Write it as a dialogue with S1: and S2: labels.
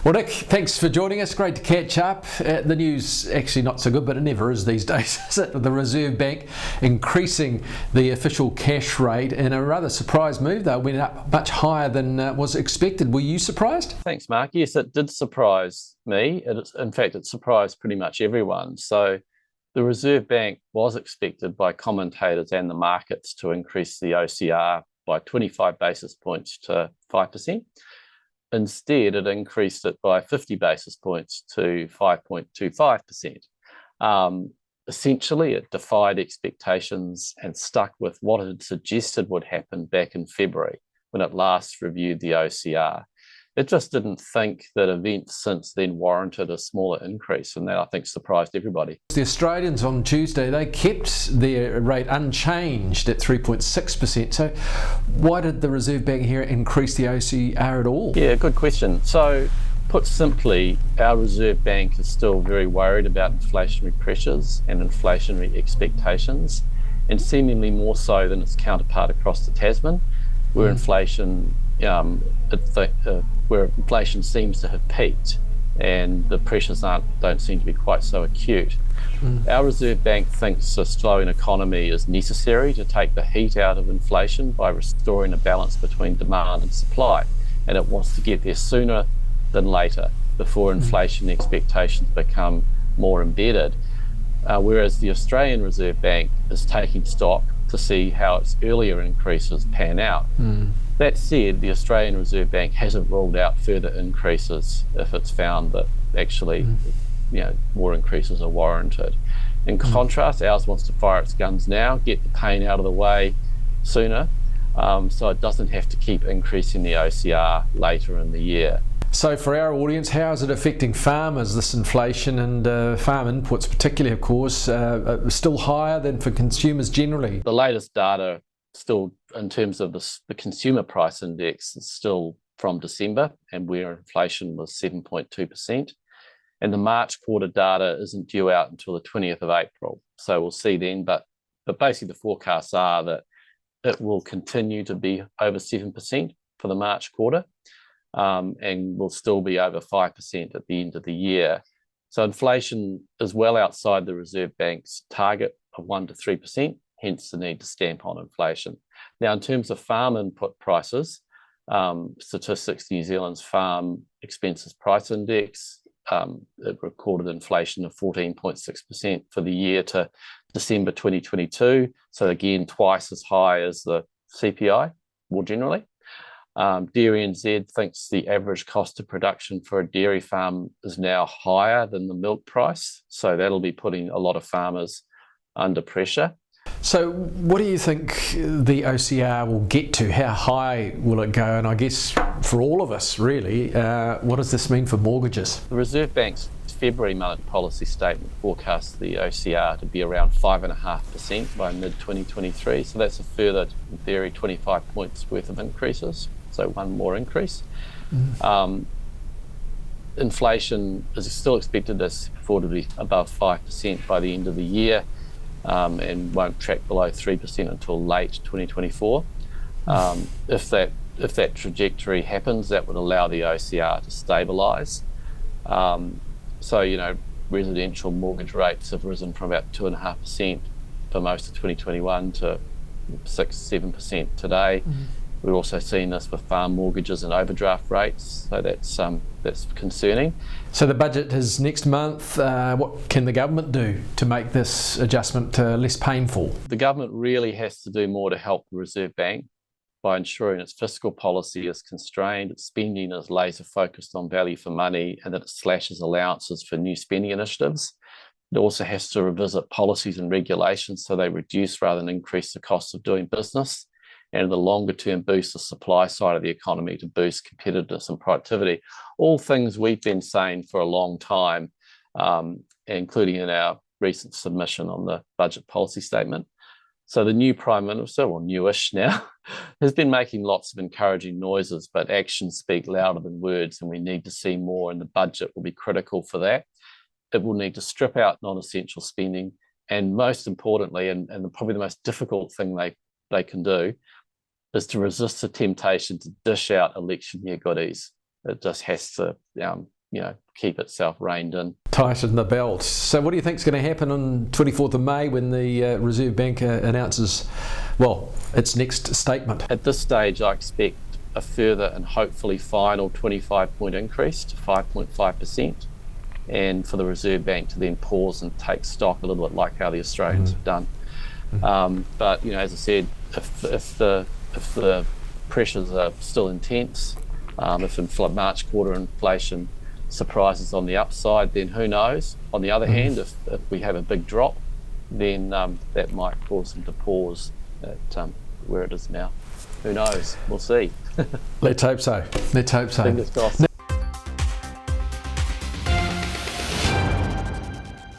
S1: Well, Nick, thanks for joining us. Great to catch up. The news actually not so good, but it never is these days, is it? The Reserve Bank increasing the official cash rate in a rather surprise move, though. It went up much higher than was expected. Were you surprised?
S2: Thanks, Mark. Yes, it did surprise me. In fact, it surprised pretty much everyone. So the Reserve Bank was expected by commentators and the markets to increase the OCR by 25 basis points to 5%. Instead, it increased it by 50 basis points to 5.25%. Essentially, it defied expectations and stuck with what it had suggested would happen back in February when it last reviewed the OCR. It just didn't think that events since then warranted a smaller increase, and that, I think, surprised everybody.
S1: The Australians on Tuesday, they kept their rate unchanged at 3.6%. So why did the Reserve Bank here increase the OCR at all?
S2: Yeah, good question. So put simply, our Reserve Bank is still very worried about inflationary pressures and inflationary expectations, and seemingly more so than its counterpart across the Tasman, where inflation seems to have peaked and the pressures don't seem to be quite so acute. Our Reserve Bank thinks a slowing economy is necessary to take the heat out of inflation by restoring a balance between demand and supply, and it wants to get there sooner than later before inflation expectations become more embedded. Whereas the Australian Reserve Bank is taking stock to see how its earlier increases pan out. That said, the Australian Reserve Bank hasn't ruled out further increases if it's found that actually more increases are warranted. In contrast, ours wants to fire its guns now, get the pain out of the way sooner, so it doesn't have to keep increasing the OCR later in the year.
S1: So for our audience, how is it affecting farmers, this inflation, and farm inputs particularly, of course, still higher than for consumers generally?
S2: The latest data still, in terms of the consumer price index, is still from December, and where inflation was 7.2%. And the March quarter data isn't due out until the 20th of April. So we'll see then, but basically the forecasts are that it will continue to be over 7% for the March quarter. And will still be over 5% at the end of the year. So inflation is well outside the Reserve Bank's target of 1 to 3%, hence the need to stamp on inflation. Now, in terms of farm input prices, Statistics New Zealand's Farm Expenses Price Index, it recorded inflation of 14.6% for the year to December 2022. So again, twice as high as the CPI more generally. Dairy NZ thinks the average cost of production for a dairy farm is now higher than the milk price. So that'll be putting a lot of farmers under pressure.
S1: So what do you think the OCR will get to? How high will it go? And I guess for all of us, really, what does this mean for mortgages?
S2: The Reserve Bank's February monetary policy statement forecasts the OCR to be around 5.5% by mid-2023. So that's a further, in theory, 25 points worth of increases. So one more increase. Inflation is still expected as before to be above 5% by the end of the year, and won't track below 3% until late 2024. If that trajectory happens, that would allow the OCR to stabilise. So residential mortgage rates have risen from about 2.5% for most of 2021 to 6-7% today. We've also seen this with farm mortgages and overdraft rates, so that's concerning.
S1: So the budget is next month. What can the government do to make this adjustment less painful?
S2: The government really has to do more to help the Reserve Bank by ensuring its fiscal policy is constrained, its spending is laser focused on value for money, and that it slashes allowances for new spending initiatives. It also has to revisit policies and regulations so they reduce rather than increase the cost of doing business, and in the longer term boost the supply side of the economy to boost competitiveness and productivity. All things we've been saying for a long time, including in our recent submission on the budget policy statement. So the new Prime Minister, or newish now, has been making lots of encouraging noises, but actions speak louder than words, and we need to see more, and the budget will be critical for that. It will need to strip out non-essential spending, and most importantly, and probably the most difficult thing they can do, is to resist the temptation to dish out election year goodies. It just has to keep itself reined in.
S1: Tighten the belt. So what do you think is going to happen on 24th of May when the Reserve Bank announces, its next statement?
S2: At this stage, I expect a further and hopefully final 25-point increase to 5.5%, and for the Reserve Bank to then pause and take stock a little bit like how the Australians have done. But as I said, if the pressures are still intense, if March quarter inflation surprises on the upside, then who knows? On the other hand, if we have a big drop, then that might cause them to pause at where it is now. Who knows? We'll see.
S1: Let's hope so.
S2: Fingers crossed.